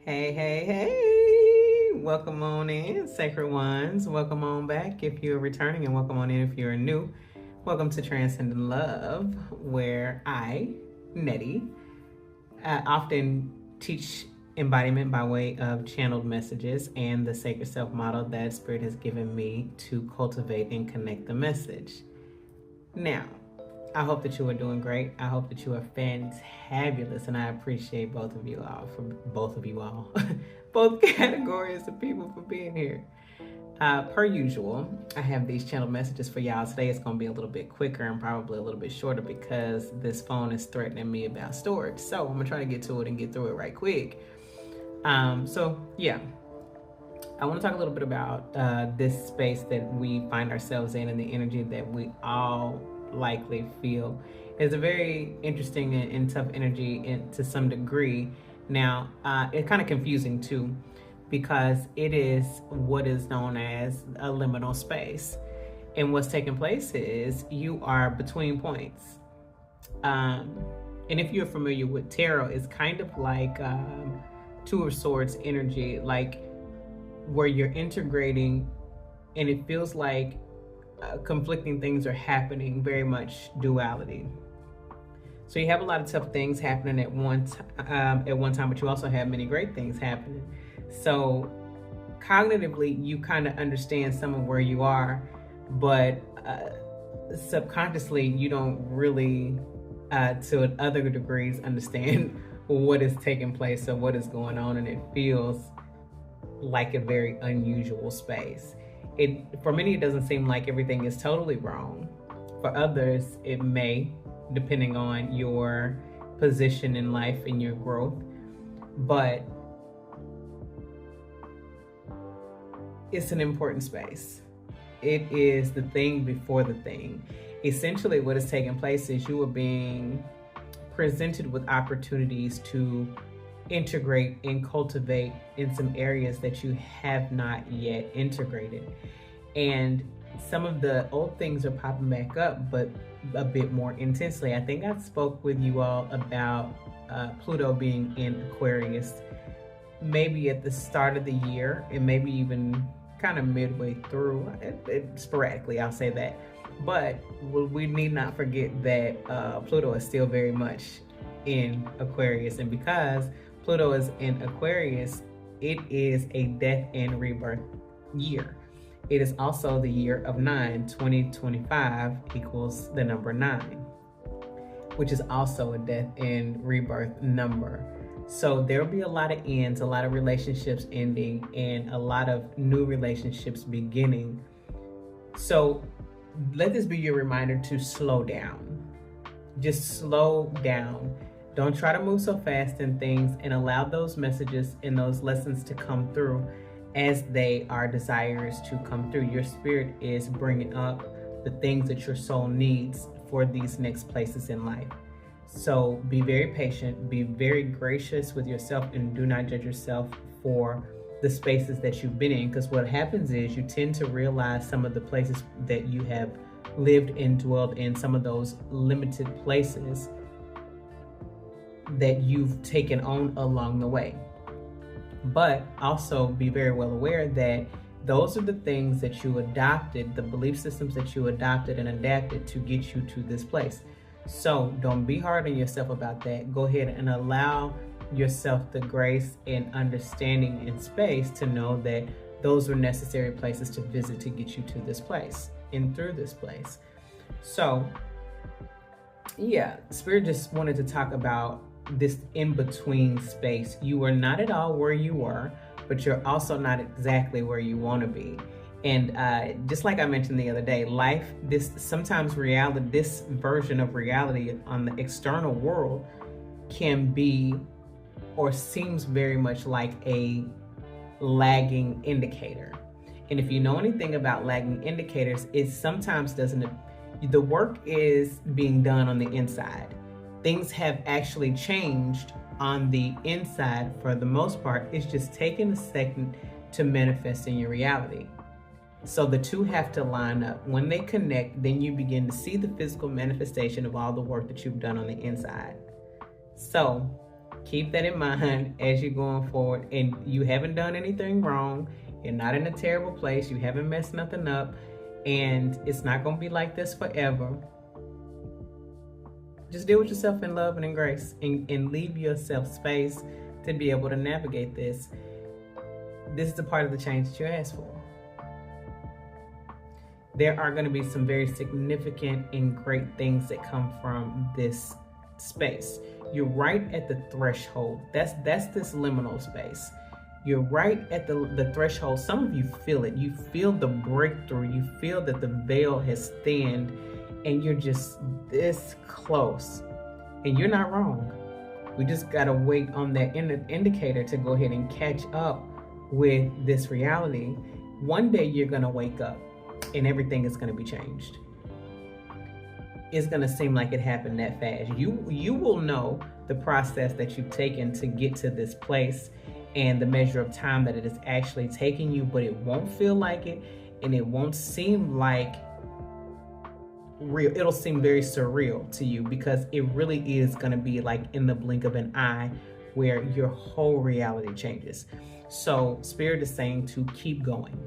Hey, hey, hey. Welcome on in, Sacred Ones. Welcome on back if you're returning, and welcome on in if you're new. Welcome to Transcendent Love, where I, Nettie, often teach embodiment by way of channeled messages and the sacred self model that Spirit has given me to cultivate and connect the message. Now, I hope that you are doing great. I hope that you are fantabulous, and I appreciate both of you all, both categories of people for being here. Per usual, I have these channel messages for y'all. Today it's going to be a little bit quicker and probably a little bit shorter because this phone is threatening me about storage. So I'm going to try to get to it and get through it right quick. I want to talk a little bit about this space that we find ourselves in and the energy that we all likely feel. It's a very interesting and tough energy to some degree. Now, it's kind of confusing too, because it is what is known as a liminal space. And what's taking place is you are between points. And if you're familiar with tarot, it's kind of like Two of Swords energy, like where you're integrating and it feels like conflicting things are happening, very much duality. So you have a lot of tough things happening at one time, but you also have many great things happening. So cognitively, you kind of understand some of where you are, but subconsciously, you don't really, to other degrees, understand what is taking place or what is going on, and it feels like a very unusual space. For many, it doesn't seem like everything is totally wrong. For others, it may, depending on your position in life and your growth. But it's an important space. It is the thing before the thing. Essentially, what is taking place is you are being presented with opportunities to integrate and cultivate in some areas that you have not yet integrated. And some of the old things are popping back up, but a bit more intensely. I think I spoke with you all about Pluto being in Aquarius, maybe at the start of the year, and maybe even kind of midway through, sporadically, I'll say that. But we need not forget that Pluto is still very much in Aquarius, and because Pluto is in Aquarius, it is a death and rebirth year. It is also the year of 9. 2025 equals the number 9, which is also a death and rebirth number. So there'll be a lot of ends, a lot of relationships ending, and a lot of new relationships beginning. So let this be your reminder to slow down. Just slow down. Don't try to move so fast in things, and allow those messages and those lessons to come through as they are desires to come through. Your spirit is bringing up the things that your soul needs for these next places in life. So be very patient, be very gracious with yourself, and do not judge yourself for the spaces that you've been in, because what happens is you tend to realize some of the places that you have lived and dwelled in, some of those limited places that you've taken on along the way. But also be very well aware that those are the things that you adopted, the belief systems that you adopted and adapted to get you to this place. So don't be hard on yourself about that. Go ahead and allow yourself the grace and understanding and space to know that those were necessary places to visit to get you to this place and through this place. So yeah, Spirit just wanted to talk about this in-between space. You are not at all where you were, but you're also not exactly where you want to be. And just like I mentioned the other day, life, sometimes reality, this version of reality on the external world can be or seems very much like a lagging indicator. And if you know anything about lagging indicators, it sometimes the work is being done on the inside. Things have actually changed on the inside for the most part. It's just taken a second to manifest in your reality. So the two have to line up. When they connect, then you begin to see the physical manifestation of all the work that you've done on the inside. So Keep that in mind as you're going forward. And you haven't done anything wrong. You're not in a terrible place. You haven't messed nothing up. And it's not going to be like this forever. Just deal with yourself in love and in grace, and leave yourself space to be able to navigate this. This is the part of the change that you asked for. There are going to be some very significant and great things that come from this space. You're right at the threshold. That's this liminal space. You're right at the threshold. Some of you feel it. You feel the breakthrough. You feel that the veil has thinned and you're just this close. And you're not wrong. We just got to wait on that indicator to go ahead and catch up with this reality. One day you're going to wake up and everything is going to be changed. It's going to seem like it happened that fast. You will know the process that you've taken to get to this place and the measure of time that it is actually taking you, but it won't feel like it, and it won't seem like real. It'll seem very surreal to you because it really is going to be like in the blink of an eye where your whole reality changes. So Spirit is saying to keep going.